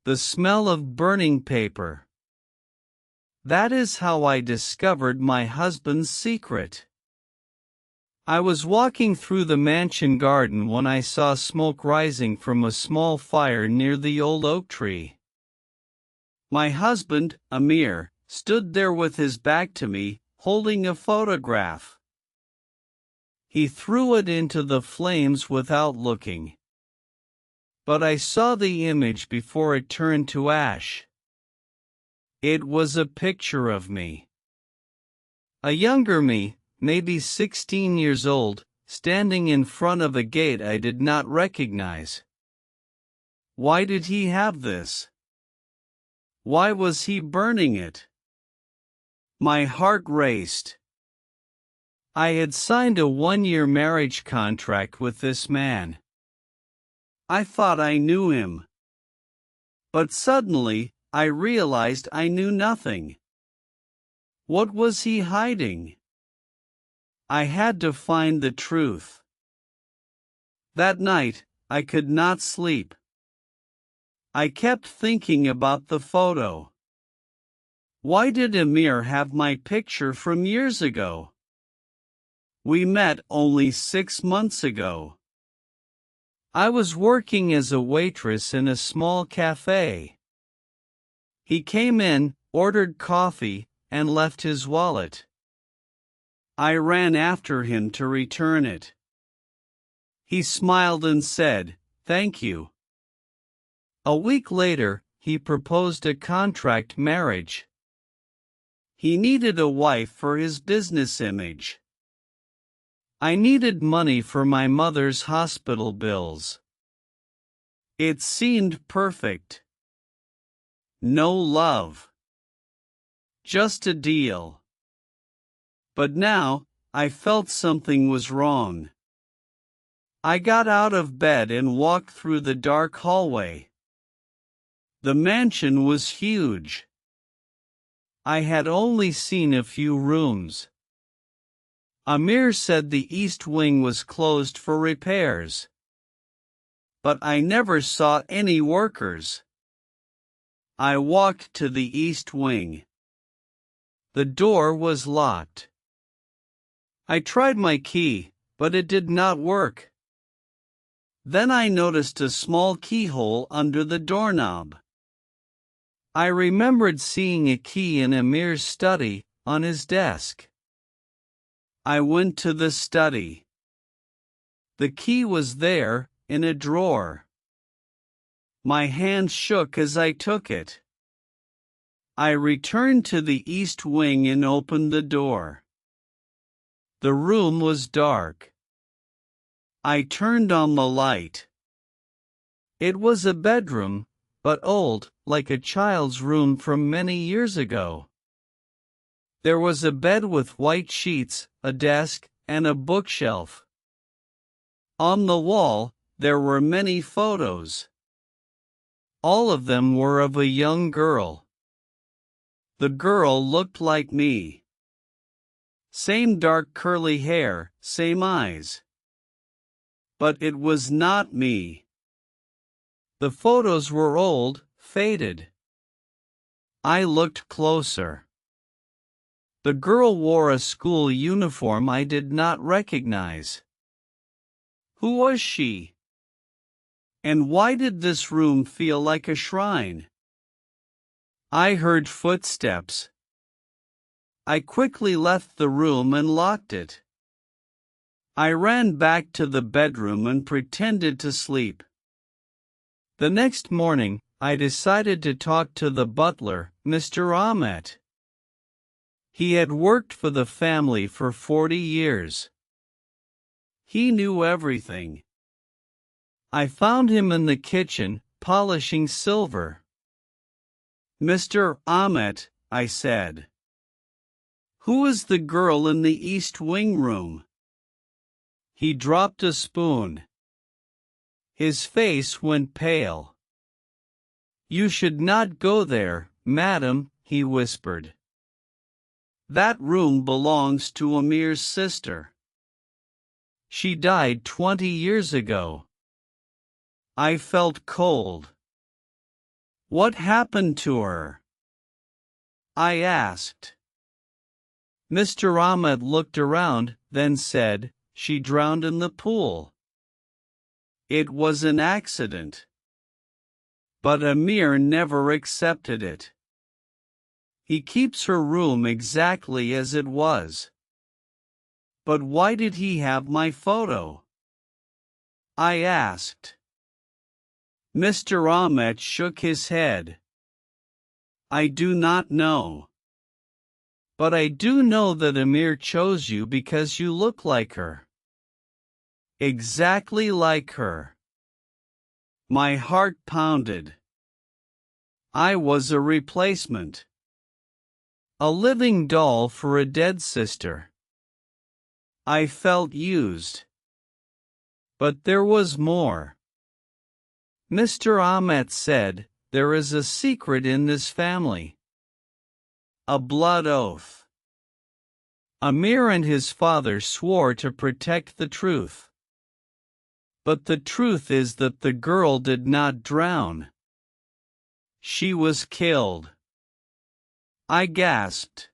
The smell of burning paper. That is how I discovered my husband's secret. I was walking through the mansion garden when I saw smoke rising from a small fire near the old oak tree. My husband, Amir, stood there with his back to me, holding a photograph. He threw it into the flames without looking. But I saw the image before it turned to ash. It was a picture of me. A younger me, maybe 16 years old, standing in front of a gate I did not recognize. Why did he have this? Why was he burning it? My heart raced. I had signed a 1-year marriage contract with this man. I thought I knew him. But suddenly, I realized I knew nothing. What was he hiding? I had to find the truth. That night, I could not sleep. I kept thinking about the photo. Why did Amir have my picture from years ago? We met only 6 months ago. I was working as a waitress in a small cafe. He came in, ordered coffee, and left his wallet. I ran after him to return it. He smiled and said, "Thank you." A week later, he proposed a contract marriage. He needed a wife for his business image. I needed money for my mother's hospital bills. It seemed perfect. No love. Just a deal. But now, I felt something was wrong. I got out of bed and walked through the dark hallway. The mansion was huge. I had only seen a few rooms. Amir said the east wing was closed for repairs. But I never saw any workers. I walked to the east wing. The door was locked. I tried my key, but it did not work. Then I noticed a small keyhole under the doorknob. I remembered seeing a key in Amir's study, on his desk. I went to the study. The key was there, in a drawer. My hand shook as I took it. I returned to the east wing and opened the door. The room was dark. I turned on the light. It was a bedroom, but old, like a child's room from many years ago. There was a bed with white sheets, a desk, and a bookshelf. On the wall, there were many photos. All of them were of a young girl. The girl looked like me. Same dark curly hair, same eyes. But it was not me. The photos were old, faded. I looked closer. The girl wore a school uniform I did not recognize. Who was she? And why did this room feel like a shrine? I heard footsteps. I quickly left the room and locked it. I ran back to the bedroom and pretended to sleep. The next morning, I decided to talk to the butler, Mr. Ahmet. He had worked for the family for 40 years. He knew everything. I found him in the kitchen, polishing silver. "Mr. Ahmet," I said. "Who is the girl in the east wing room?" He dropped a spoon. His face went pale. "You should not go there, madam," he whispered. "That room belongs to Amir's sister. She died 20 years ago." I felt cold. What happened to her? I asked. Mr. Ahmed looked around, then said, "She drowned in the pool." It was an accident. But Amir never accepted it. He keeps her room exactly as it was. But why did he have my photo? I asked. Mr. Ahmed shook his head. I do not know. But I do know that Amir chose you because you look like her. Exactly like her. My heart pounded. I was a replacement. A living doll for a dead sister. I felt used. But there was more. Mr. Ahmed said, "There is a secret in this family. A blood oath." Amir and his father swore to protect the truth. But the truth is that the girl did not drown. She was killed. I gasped.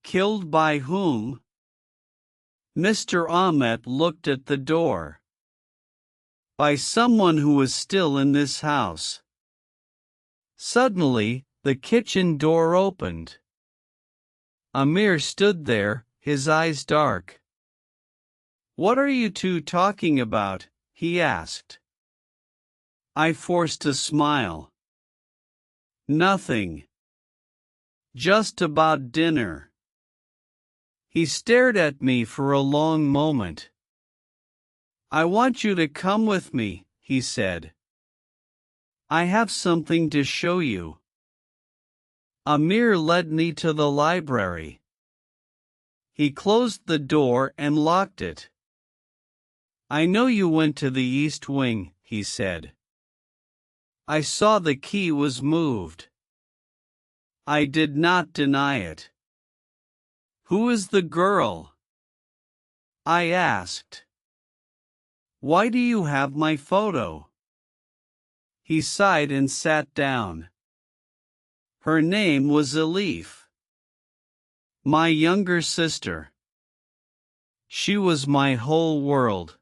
Killed by whom? Mr. Ahmed looked at the door. By someone who was still in this house. Suddenly, the kitchen door opened. Amir stood there, his eyes dark. "What are you two talking about?" he asked. I forced a smile. "Nothing. Just about dinner." He stared at me for a long moment. "I want you to come with me," he said. "I have something to show you." Amir led me to the library. He closed the door and locked it. "I know you went to the East Wing," he said. "I saw the key was moved." I did not deny it. "Who is the girl?" I asked. "Why do you have my photo?" He sighed and sat down. Her name was Elif. My younger sister. She was my whole world.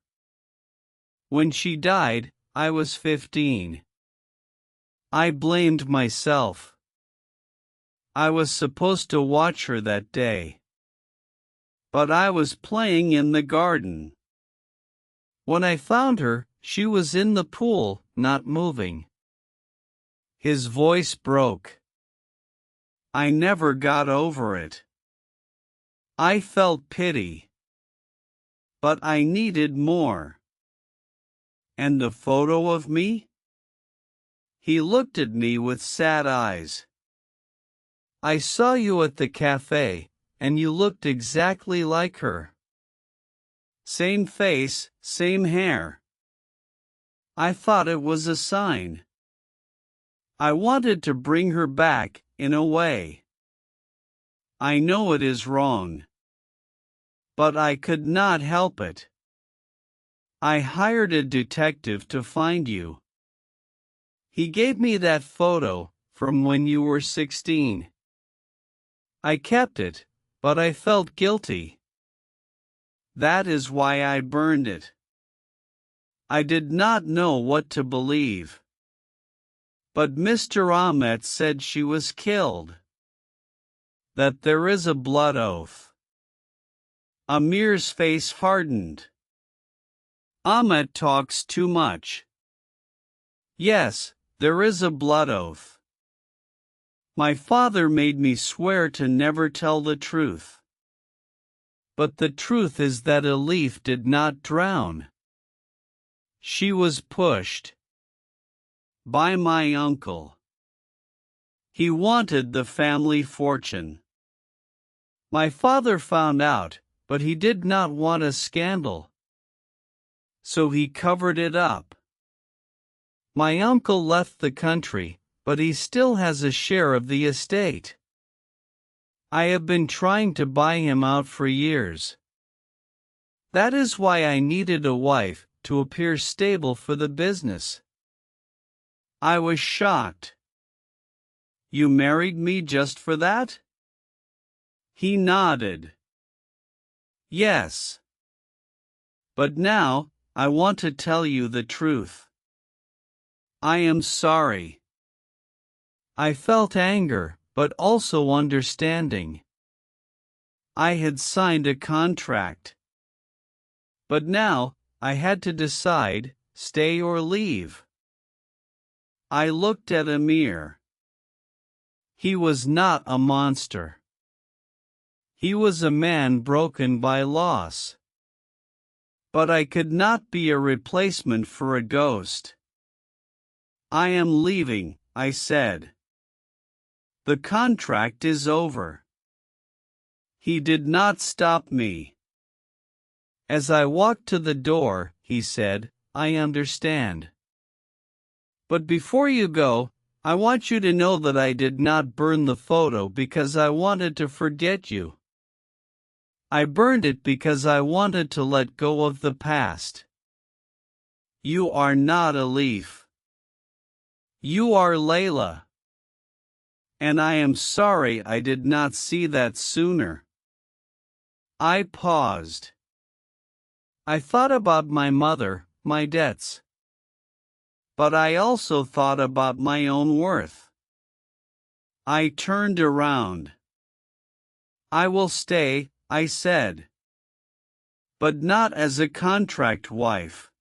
When she died, I was 15. I blamed myself. I was supposed to watch her that day. But I was playing in the garden. When I found her, she was in the pool, not moving. His voice broke. I never got over it. I felt pity. But I needed more. And the photo of me? He looked at me with sad eyes. "I saw you at the cafe, and you looked exactly like her. Same face, same hair. I thought it was a sign. I wanted to bring her back, in a way. I know it is wrong. But I could not help it. I hired a detective to find you. He gave me that photo, from when you were 16. I kept it, but I felt guilty. That is why I burned it. I did not know what to believe. But Mr. Ahmed said she was killed. That there is a blood oath." Amir's face hardened. "Ahmed talks too much." "Yes, there is a blood oath. My father made me swear to never tell the truth. But the truth is that Elif did not drown. She was pushed. By my uncle. He wanted the family fortune. My father found out, but he did not want a scandal. So he covered it up. My uncle left the country, but he still has a share of the estate. I have been trying to buy him out for years. That is why I needed a wife, to appear stable for the business. I was shocked. You married me just for that? He nodded. Yes. But now, I want to tell you the truth. I am sorry. I felt anger, but also understanding. I had signed a contract. But now, I had to decide, stay or leave. I looked at Amir. He was not a monster. He was a man broken by loss. But I could not be a replacement for a ghost. I am leaving, I said. The contract is over. He did not stop me. As I walked to the door, he said, I understand. But before you go, I want you to know that I did not burn the photo because I wanted to forget you. I burned it because I wanted to let go of the past. You are not a leaf. You are Layla. And I am sorry I did not see that sooner. I paused. I thought about my mother, my debts. But I also thought about my own worth. I turned around. I will stay, I said. But not as a contract wife.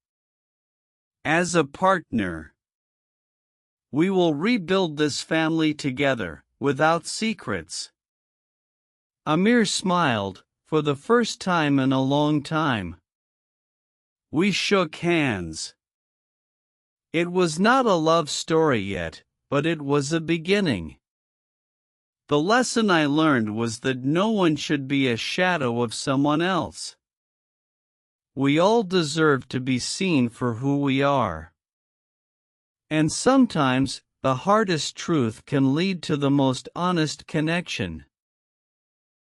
As a partner. We will rebuild this family together, without secrets. Amir smiled, for the first time in a long time. We shook hands. It was not a love story yet, but it was a beginning. The lesson I learned was that no one should be a shadow of someone else. We all deserve to be seen for who we are. And sometimes, the hardest truth can lead to the most honest connection.